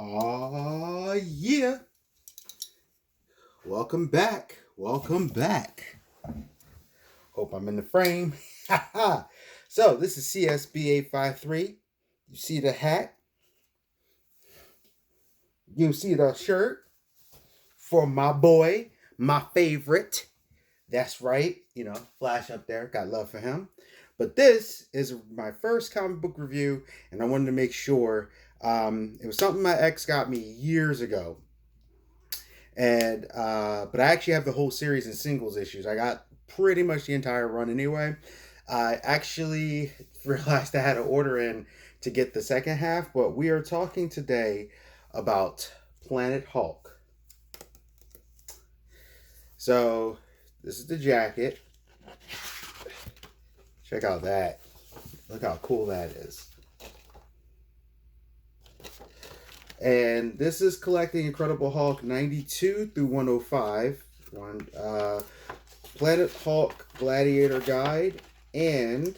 Oh yeah. Welcome back. Welcome back. Hope I'm in the frame. So this is CSB853. You see the hat. You see the shirt for my boy, my favorite. That's right. Flash up there. Got love for him. But this is my first comic book review, and I wanted to make sure it was something my ex got me years ago. And but I actually have the whole series in singles issues. I got pretty much the entire run anyway. I actually realized I had to order in to get the second half, but we are talking today about Planet Hulk. So this is the jacket. Check out that. Look how cool that is. And this is collecting Incredible Hulk 92 through 105. Planet Hulk Gladiator Guide and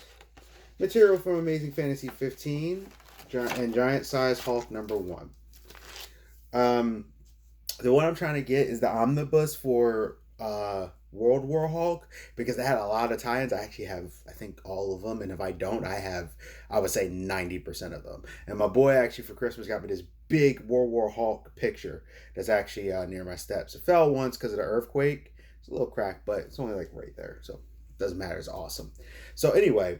material from Amazing Fantasy 15 and Giant Size Hulk number 1. The one I'm trying to get is the omnibus for World War Hulk because they had a lot of tie-ins. I actually have, I think, all of them, and if I don't, I would say 90% of them. And my boy actually for Christmas got me this big World War Hulk picture that's actually near my steps. It fell once because of the earthquake. It's a little cracked, but it's only like right there, so it doesn't matter. It's awesome. So anyway,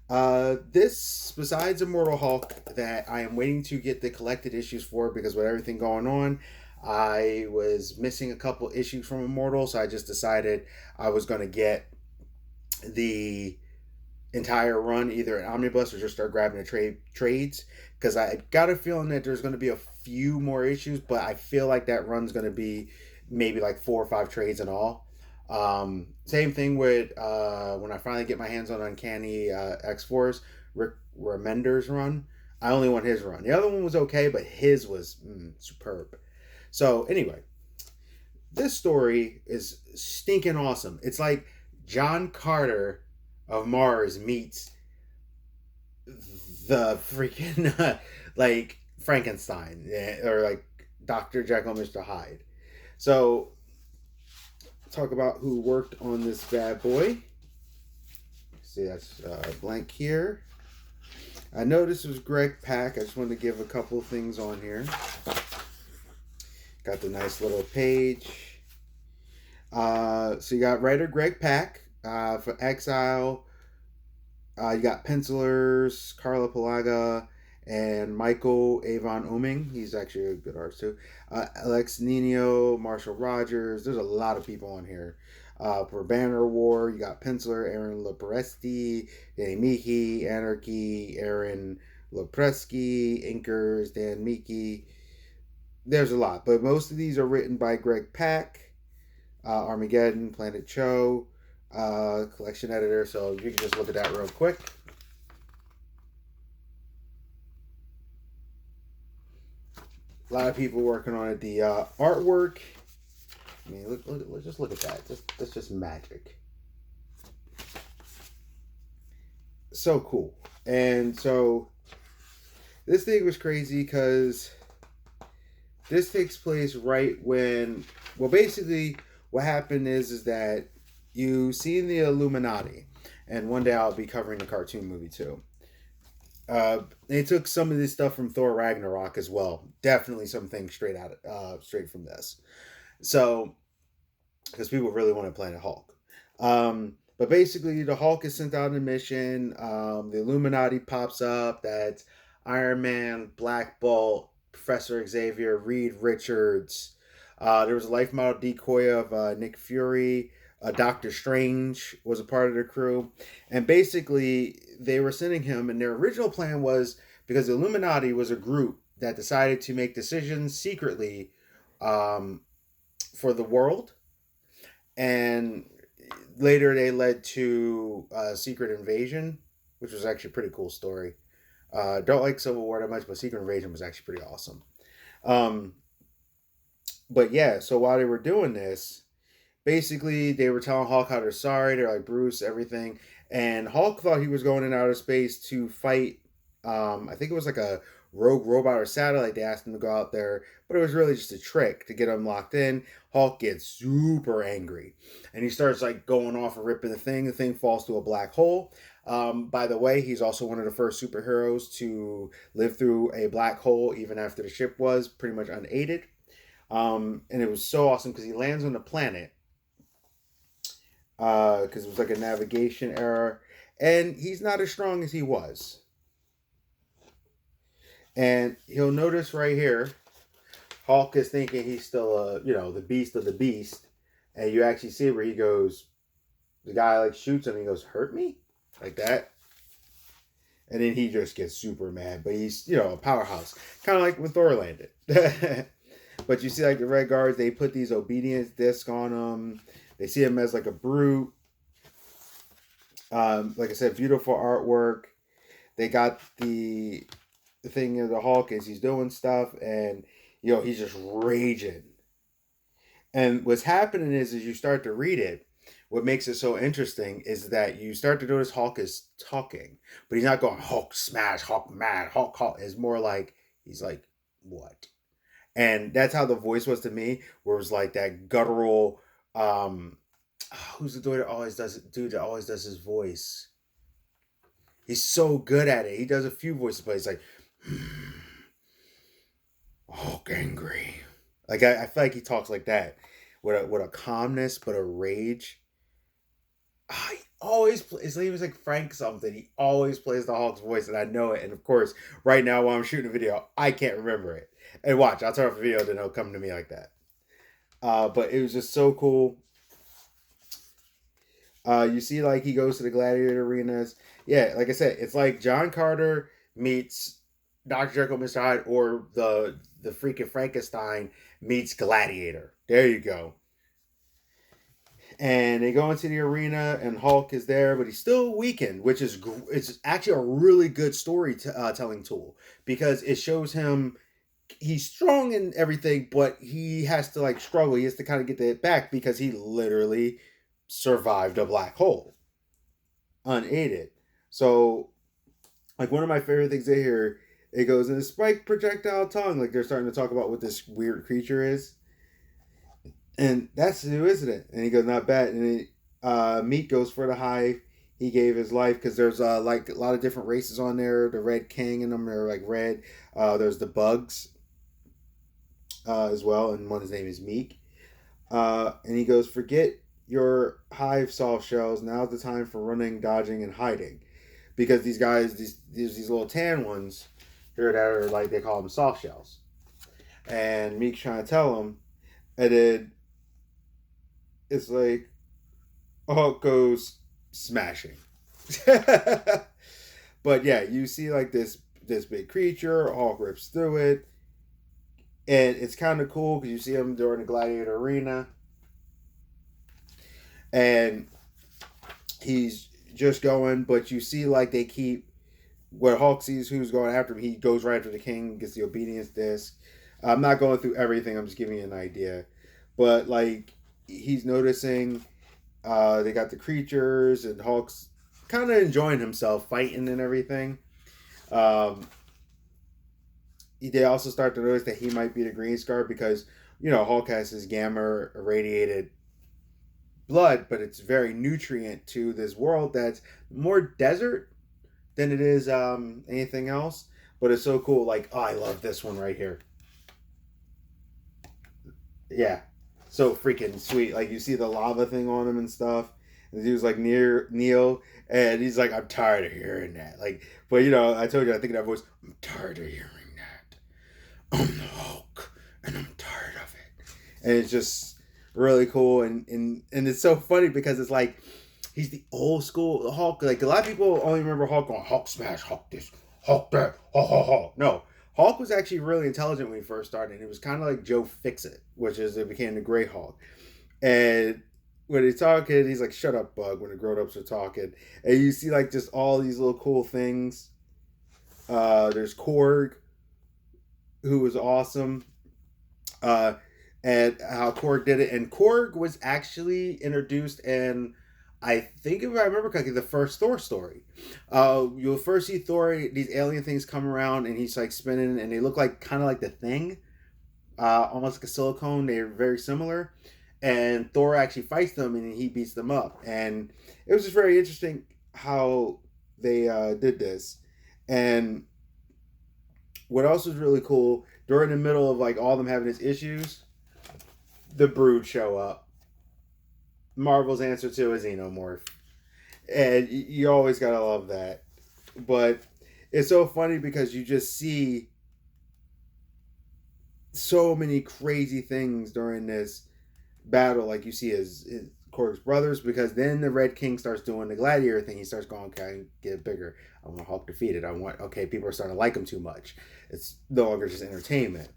this, besides Immortal Hulk, that I am waiting to get the collected issues for because with everything going on, I was missing a couple issues from Immortal, so I just decided I was going to get the entire run, either an omnibus or just start grabbing the trades, because I got a feeling that there's going to be a few more issues, but I feel like that run's going to be maybe like 4 or 5 trades in all. Same thing with when I finally get my hands on Uncanny X-Force, Rick Remender's run. I only want his run. The other one was okay, but his was superb. So anyway, this story is stinking awesome. It's like John Carter of Mars meets the freaking like Frankenstein or like Dr. Jekyll, Mr. Hyde. So talk about who worked on this bad boy. See, that's blank here. I know this was Greg Pak. I just wanted to give a couple things on here. Got the nice little page. So you got writer Greg Pak for Exile. You got pencilers Carla Palaga and Michael Avon Oeming. He's actually a good artist too. Alex Nino, Marshall Rogers. There's a lot of people on here. For Banner War, you got penciler Aaron Lopresti, Danny Miki, Anarchy, Aaron Lopresti, Inkers, Dan Miki. There's a lot, but most of these are written by Greg Pak, Armageddon, Planet Cho, collection editor. So you can just look at that real quick. A lot of people working on it. The artwork. I mean, look, just look at that. That's just magic. So cool. And so this thing was crazy because this takes place right when, well, basically what happened is that you seen the Illuminati, and one day I'll be covering the cartoon movie too. They took some of this stuff from Thor Ragnarok as well. Definitely some things straight from this. So, because people really want to Planet Hulk. But basically, the Hulk is sent out on a mission. The Illuminati pops up. That's Iron Man, Black Bolt, Professor Xavier, Reed Richards. There was a life model decoy of Nick Fury. Doctor Strange was a part of the crew. And basically, they were sending him, and their original plan was because the Illuminati was a group that decided to make decisions secretly for the world. And later they led to Secret Invasion, which was actually a pretty cool story. Don't like Civil War that much, but Secret Invasion was actually pretty awesome. But yeah, so while they were doing this, basically they were telling Hulk how they're sorry. They're like, Bruce, everything. And Hulk thought he was going in outer space to fight, I think it was like a rogue robot or satellite. They asked him to go out there, but it was really just a trick to get him locked in. Hulk gets super angry, and he starts like going off and ripping the thing. The thing falls to a black hole. By the way, he's also one of the first superheroes to live through a black hole, even after the ship was pretty much unaided. And it was so awesome because he lands on the planet because it was like a navigation error, and he's not as strong as he was. And he'll notice right here, Hulk is thinking he's still the beast of the beast, and you actually see where he goes. The guy like shoots him, and he goes, "Hurt me?" Like that. And then he just gets super mad, but he's a powerhouse, kind of like when Thor landed. But you see, like the Red Guards, they put these obedience discs on him. They see him as like a brute. Like I said, beautiful artwork. They got the thing of the Hulk is he's doing stuff, and he's just raging. And what's happening is as you start to read it, what makes it so interesting is that you start to notice Hulk is talking, but he's not going Hulk smash, Hulk mad, Hulk Hulk. It's more like he's like, what? And that's how the voice was to me, where it was like that guttural. Who's the dude that always does it? Dude that always does his voice. He's so good at it. He does a few voices, but he's like, Hulk angry. Like I feel like he talks like that, with a calmness but a rage. He always his name is like Frank something. He always plays the Hulk's voice, and I know it. And of course, right now while I'm shooting a video, I can't remember it. And watch, I'll turn off the video, then it'll come to me like that. But it was just so cool. You see, like he goes to the gladiator arenas. Yeah, like I said, it's like John Carter meets Dr. Jekyll, Mr. Hyde, or the freaking Frankenstein meets Gladiator. There you go. And they go into the arena, and Hulk is there, but he's still weakened, which is it's actually a really good storytelling tool because it shows him he's strong and everything, but he has to like struggle. He has to kind of get that back because he literally survived a black hole unaided. So, like one of my favorite things to hear, it goes in the spike projectile tongue. Like they're starting to talk about what this weird creature is. And that's new, isn't it? And he goes, not bad. And Meat goes for the hive. He gave his life because there's like a lot of different races on there. The Red King in them, they're like red. There's the bugs as well, and one his name is Meek. And he goes, forget your hive soft shells. Now's the time for running, dodging, and hiding, because these guys, these little tan ones here that are like they call them soft shells, and Meek's trying to tell them, and then it's like Hulk goes smashing. But yeah, you see like this big creature, Hulk rips through it, and it's kind of cool because you see him during the gladiator arena, and he's just going, but you see like they keep where Hulk sees who's going after him, he goes right after the king, gets the obedience disc. I'm not going through everything, I'm just giving you an idea, but like he's noticing they got the creatures, and Hulk's kind of enjoying himself fighting and everything. They also start to notice that he might be the Green Scar because Hulk has his gamma irradiated blood, but it's very nutrient to this world that's more desert than it is anything else. But it's so cool. Like, oh, I love this one right here. Yeah, so freaking sweet. Like you see the lava thing on him and stuff. And he was like near Neil, and he's like, I'm tired of hearing that. Like, but I told you, I think that voice. I'm tired of hearing that. I'm the Hulk, and I'm tired of it. And it's just really cool, and it's so funny because it's like he's the old school Hulk. Like a lot of people only remember Hulk going Hulk smash, Hulk this, Hulk that, Hulk, Hulk, Hulk. No, Hulk was actually really intelligent when he first started. It was kind of like Joe Fixit, which is it became the Gray Hulk. And when he's talking, he's like, "Shut up, Bug." When the grown-ups are talking, and you see like just all these little cool things. There's Korg, who was awesome, and how Korg did it. And Korg was actually introduced in I think if I remember correctly, the first Thor story. You'll first see Thor; these alien things come around, and he's like spinning, and they look like kind of like the Thing, almost like a silicone. They're very similar, and Thor actually fights them, and he beats them up. And it was just very interesting how they did this. And what else was really cool during the middle of like all them having these issues, the Brood show up. Marvel's answer to a xenomorph, and you always gotta love that. But it's so funny because you just see so many crazy things during this battle. Like you see his Korg's brothers, because then the Red King starts doing the gladiator thing. He starts going, okay, get bigger. I want Hulk defeated. I want, okay, people are starting to like him too much. It's no longer just entertainment.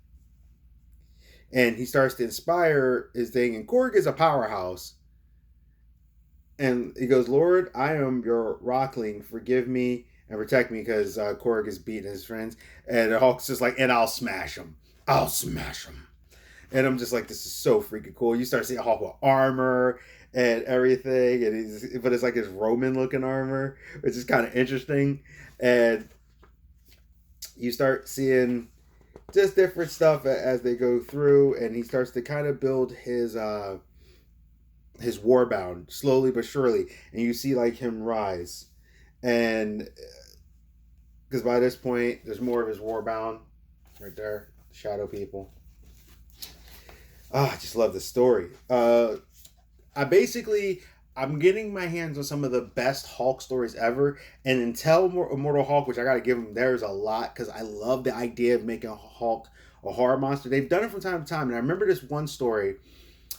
And he starts to inspire his thing. And Korg is a powerhouse. And he goes, Lord, I am your Rockling. Forgive me and protect me, because Korg is beating his friends. And Hulk's just like, and I'll smash him. I'll smash him. And I'm just like, this is so freaking cool. You start seeing Hulk with armor and everything, and but it's like his Roman looking armor, which is kind of interesting. And you start seeing just different stuff as they go through, and he starts to kind of build his warbound slowly but surely, and you see like him rise, and because by this point there's more of his warbound right there, shadow people. I just love the story. I'm getting my hands on some of the best Hulk stories ever, and until Immortal Hulk, which I got to give them, there's a lot, because I love the idea of making Hulk a horror monster. They've done it from time to time, and I remember this one story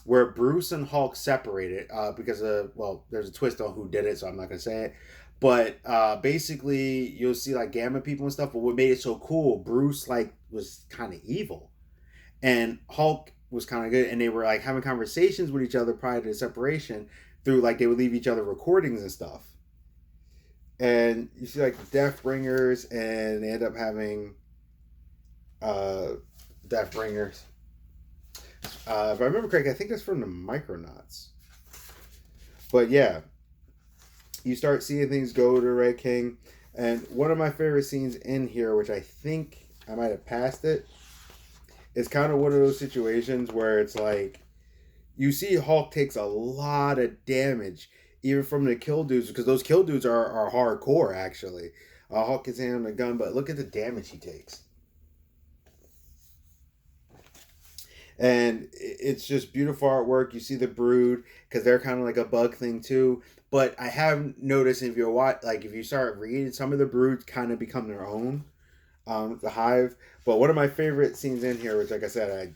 where Bruce and Hulk separated because of, well, there's a twist on who did it, so I'm not gonna say it. But basically, you'll see like Gamma people and stuff. But what made it so cool, Bruce like was kind of evil, and Hulk was kind of good, and they were like having conversations with each other prior to the separation through like they would leave each other recordings and stuff. And you see like the Deathbringers, and they end up having uh, Deathbringers. If I remember correctly, I think that's from the Micronauts. But yeah, you start seeing things go to Red King, and one of my favorite scenes in here, which I think I might have passed it, it's kind of one of those situations where it's like you see Hulk takes a lot of damage, even from the kill dudes, because those kill dudes are hardcore actually. Hulk gets hit on a gun, but look at the damage he takes. And it's just beautiful artwork. You see the Brood, because they're kind of like a bug thing too. But I have noticed, if you watch, like if you start reading, some of the Broods kind of become their own. The Hive. But one of my favorite scenes in here, which like I said, I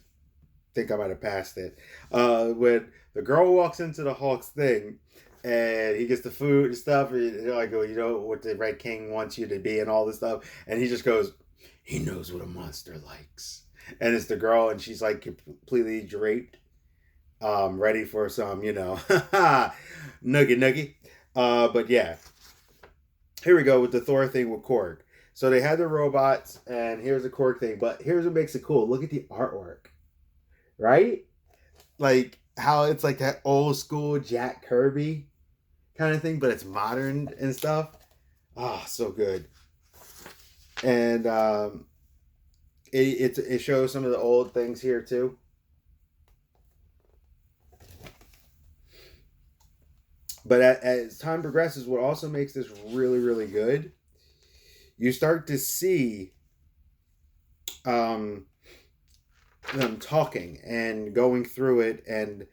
think I might have passed it, when the girl walks into the Hulk's thing, and he gets the food and stuff, and they're like, oh, you know what the Red King wants you to be, and all this stuff, and he just goes, he knows what a monster likes. And it's the girl, and she's like completely draped, ready for some, nugget nugget. But yeah, here we go with the Thor thing with Korg. So they had the robots, and here's the Korg thing. But here's what makes it cool. Look at the artwork, right? Like how it's like that old school Jack Kirby kind of thing, but it's modern and stuff. Ah, oh, so good. And it shows some of the old things here too. But as time progresses, what also makes this really, really good, you start to see them talking and going through it. And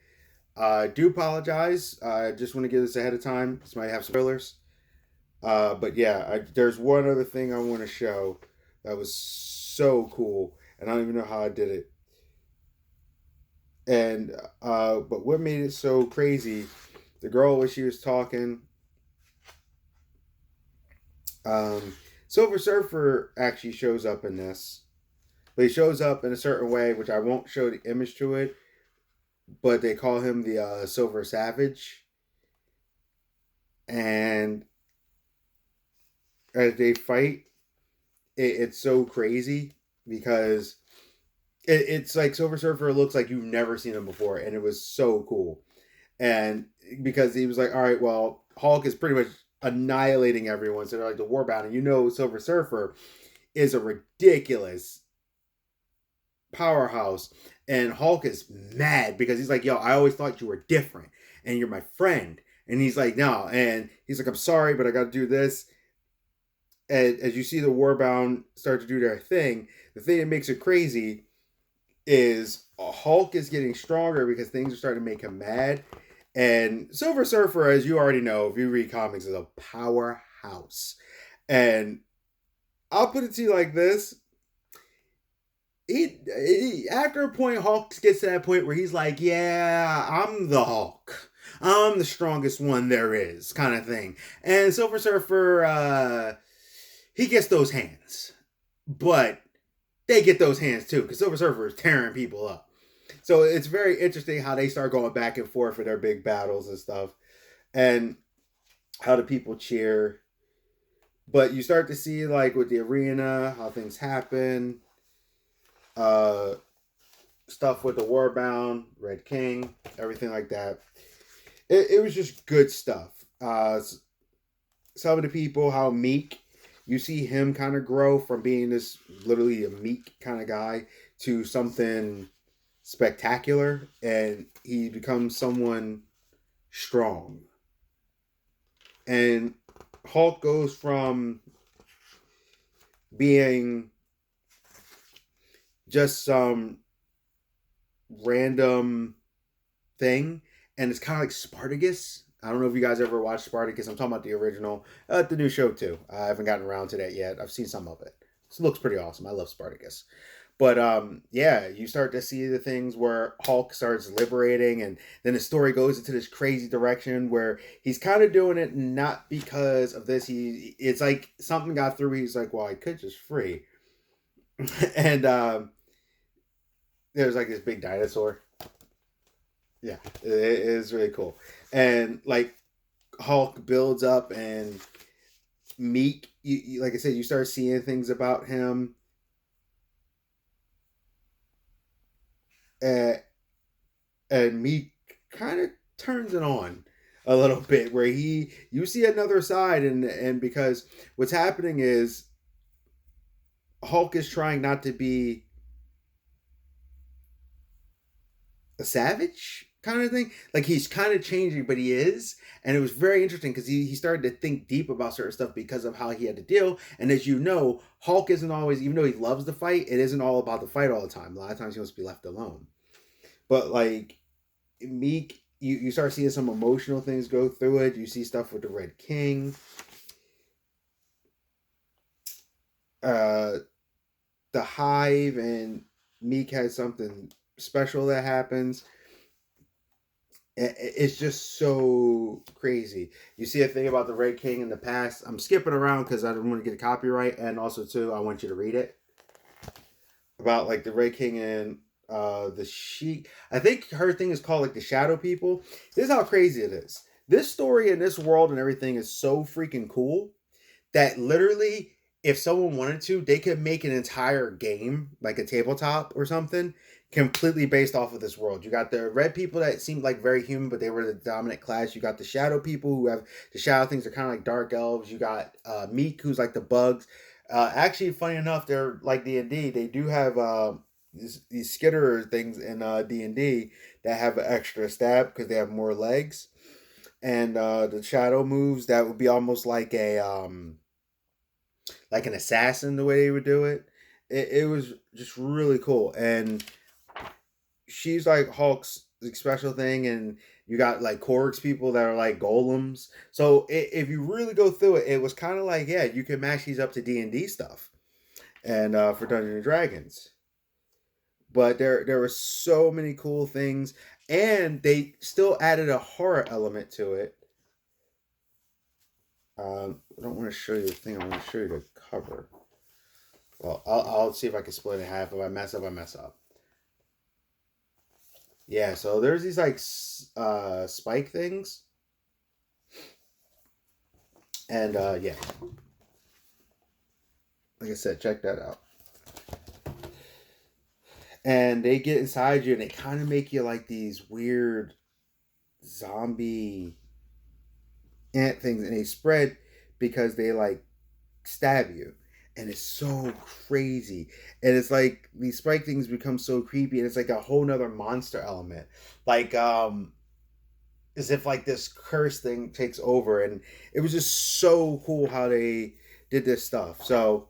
do apologize. I just want to give this ahead of time. This might have spoilers. But yeah, there's one other thing I want to show that was so cool, and I don't even know how I did it. And but what made it so crazy? The girl, when she was talking, Silver Surfer actually shows up in this, but he shows up in a certain way, which I won't show the image to it. But they call him the Silver Savage, and as they fight, it's so crazy because it's like Silver Surfer looks like you've never seen him before, and it was so cool. And because he was like, all right, well, Hulk is pretty much annihilating everyone. So they're like the Warbound, and Silver Surfer is a ridiculous powerhouse, and Hulk is mad because he's like, yo, I always thought you were different, and you're my friend. And he's like, no, and he's like, I'm sorry, but I got to do this. And as you see the Warbound start to do their thing, the thing that makes it crazy is Hulk is getting stronger because things are starting to make him mad. And Silver Surfer, as you already know, if you read comics, is a powerhouse. And I'll put it to you like this. After a point, Hulk gets to that point where he's like, yeah, I'm the Hulk. I'm the strongest one there is, kind of thing. And Silver Surfer, he gets those hands. But they get those hands too, because Silver Surfer is tearing people up. So it's very interesting how they start going back and forth for their big battles and stuff, and how the people cheer. But you start to see, like, with the arena, how things happen. Uh, Stuff with the Warbound, Red King, everything like that. It was just good stuff. Some of the people, how meek, you see him kind of grow from being this literally a meek kind of guy to something spectacular, and he becomes someone strong. And Hulk goes from being just some random thing, and it's kind of like Spartacus. I don't know if you guys ever watched Spartacus. I'm talking about the original, the new show too. I haven't gotten around to that yet. I've seen some of it. It looks pretty awesome. I love Spartacus. But yeah, you start to see the things where Hulk starts liberating, and then the story goes into this crazy direction where he's kind of doing it not because of this. It's like something got through. He's like, well, I could just free, and there's like this big dinosaur. Yeah, it is really cool, and like Hulk builds up, and Meek, like I said, you start seeing things about him. Uh, and Meek kind of turns it on a little bit, where you see another side, and because what's happening is Hulk is trying not to be a savage kind of thing. Like, he's kind of changing, but he is. And it was very interesting because he started to think deep about certain stuff because of how he had to deal. And as you know, Hulk isn't always, even though he loves the fight, it isn't all about the fight all the time. A lot of times he wants to be left alone. But like Meek, you start seeing some emotional things go through it. You see stuff with the Red King. Uh the Hive and Meek has something special that happens. It's just so crazy. You see a thing about the Red King in the past. I'm skipping around because I don't want to get a copyright, and also too, I want you to read it about like the Red King and the Sheik. I think her thing is called like the Shadow People. This is how crazy it is. This story and this world and everything is so freaking cool that literally, if someone wanted to, they could make an entire game, like a tabletop or something, completely based off of this world. You got the red people that seemed like very human, but they were the dominant class. You got the shadow people who have the shadow things. They're kind of like dark elves. You got Meek, who's like the bugs. Actually, funny enough, they're like D&D. They do have these skitter things in D&D that have an extra stab because they have more legs. And the shadow moves, that would be almost like an assassin, the way they would do it. It was just really cool. And she's like Hulk's like, special thing, and you got like Korg's people that are like golems. So if you really go through it, it was kind of like, yeah, you can match these up to D&D stuff and for Dungeons and Dragons. But there were so many cool things, and they still added a horror element to it. I don't want to show you the thing. I want to show you the cover. Well, I'll see if I can split it in half. If I mess up, I mess up. Yeah, so there's these like spike things, and yeah, like I said, check that out. And they get inside you, and they kind of make you like these weird zombie ant things, and they spread because they like stab you, and it's so crazy. And it's like these spike things become so creepy, and it's like a whole nother monster element, like as if like this curse thing takes over. And it was just so cool how they did this stuff. So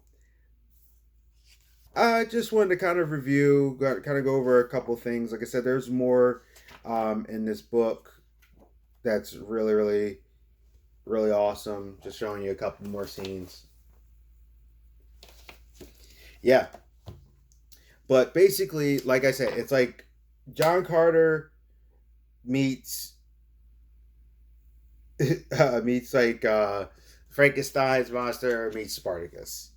I just wanted to kind of review, kind of go over a couple things. Like I said, there's more in this book that's really, really, really awesome. Just showing you a couple more scenes. Yeah, but basically, like I said, it's like John Carter meets meets like Frankenstein's monster meets Spartacus.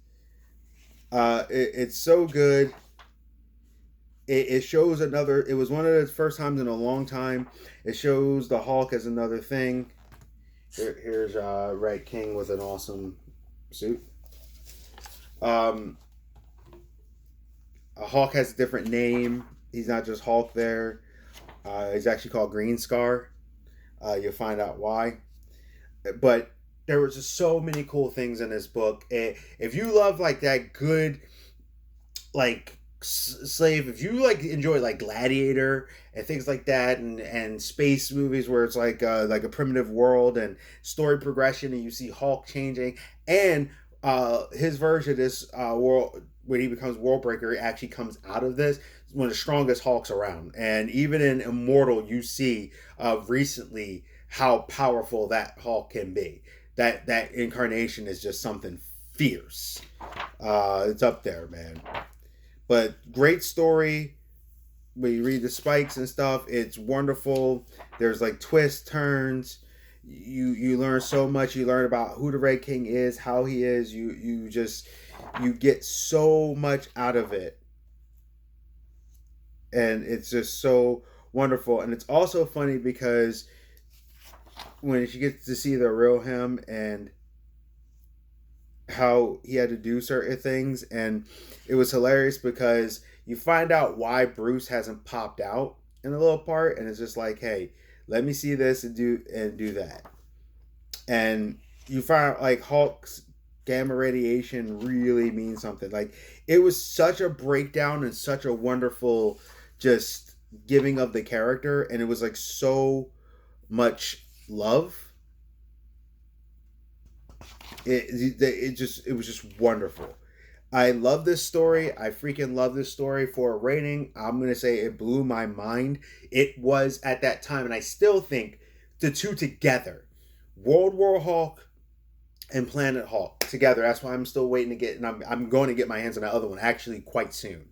It's so good. It shows another. It was one of the first times in a long time. It shows the Hulk as another thing. Here's Red King with an awesome suit. Um, Hulk has a different name. He's not just Hulk there. He's actually called Green Scar. You'll find out why. But there was just so many cool things in this book. If you love like that good, like slave, if you like enjoy like Gladiator and things like that, and space movies where it's like a primitive world and story progression, and you see Hulk changing, and his version of this world when he becomes World Breaker actually comes out of this one of the strongest Hulks around. And even in Immortal, you see recently how powerful that Hulk can be. That incarnation is just something fierce. It's up there, man. But great story. When you read the spikes and stuff, it's wonderful. There's like twists, turns. You learn so much. You learn about who the Red King is, how he is. You get so much out of it, and it's just so wonderful. And it's also funny because when she gets to see the real him and how he had to do certain things, and it was hilarious because you find out why Bruce hasn't popped out in a little part, and it's just like, hey, let me see this and do that. And you find out like Hulk's gamma radiation really means something. Like it was such a breakdown and such a wonderful just giving of the character, and it was like so much love. It was just wonderful. I love this story. I freaking love this story. For a rating, I'm gonna say it blew my mind. It was at that time, and I still think the two together, World War Hulk and Planet Hulk together. That's why I'm still waiting to get, and I'm going to get my hands on that other one actually quite soon.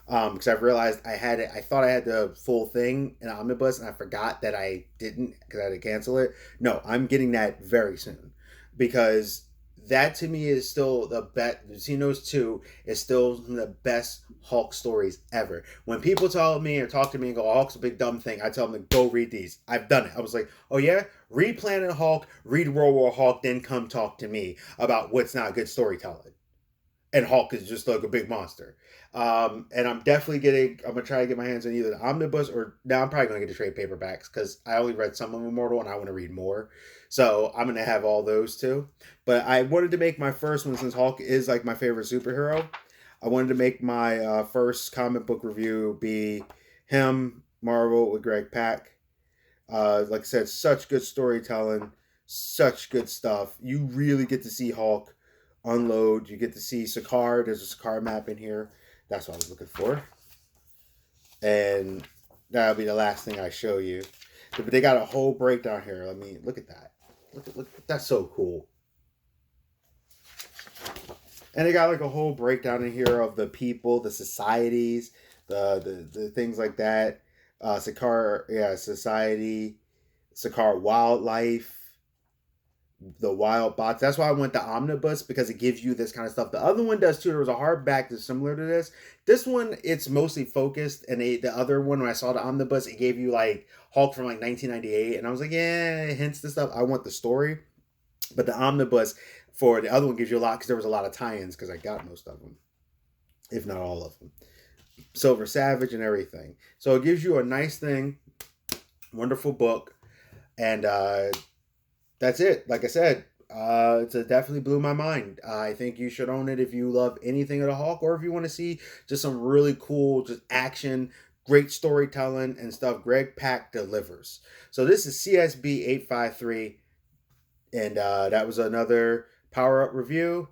Because I've realized I had it. I thought I had the full thing in omnibus, and I forgot that I didn't because I had to cancel it. No, I'm getting that very soon because that to me is still the best. Seeing those two is still the best Hulk stories ever. When people tell me or talk to me and go, Hulk's a big dumb thing, I tell them to go read these. I've done it. I was like, oh yeah, read Planet Hulk, read World War Hulk, then come talk to me about what's not good storytelling. And Hulk is just like a big monster. And I'm definitely I'm gonna try to get my hands on either the omnibus or now I'm probably gonna get the trade paperbacks because I only read some of Immortal and I want to read more. So I'm gonna have all those too. But I wanted to make my first one since Hulk is like my favorite superhero. I wanted to make my first comic book review be him, Marvel with Greg Pak. Like I said, such good storytelling, such good stuff. You really get to see Hulk unload. You get to see Sakaar. There's a Sakaar map in here. That's what I was looking for. And that'll be the last thing I show you. But they got a whole breakdown here. Let me look at that. Look, that's so cool. And they got like a whole breakdown in here of the people, the societies, the things like that. Sakaar, yeah, society, Sakaar wildlife, the wild bots. That's why I went the omnibus because it gives you this kind of stuff. The other one does too. There was a hardback that's similar to this. This one, it's mostly focused, and the other one, when I saw the omnibus, it gave you like Hulk from like 1998, and I was like, yeah, it hints to stuff. I want the story, but the omnibus for the other one gives you a lot because there was a lot of tie-ins because I got most of them, if not all of them. Silver Savage and everything. So it gives you a nice thing, wonderful book. And that's it. Like I said, it definitely blew my mind. I think you should own it if you love anything of the Hulk, or if you want to see just some really cool, just action, great storytelling and stuff. Greg Pak delivers. So this is CSB 853, and that was another Power Up review.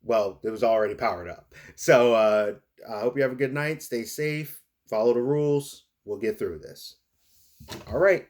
Well, it was already powered up. So I hope you have a good night. Stay safe. Follow the rules. We'll get through this. All right.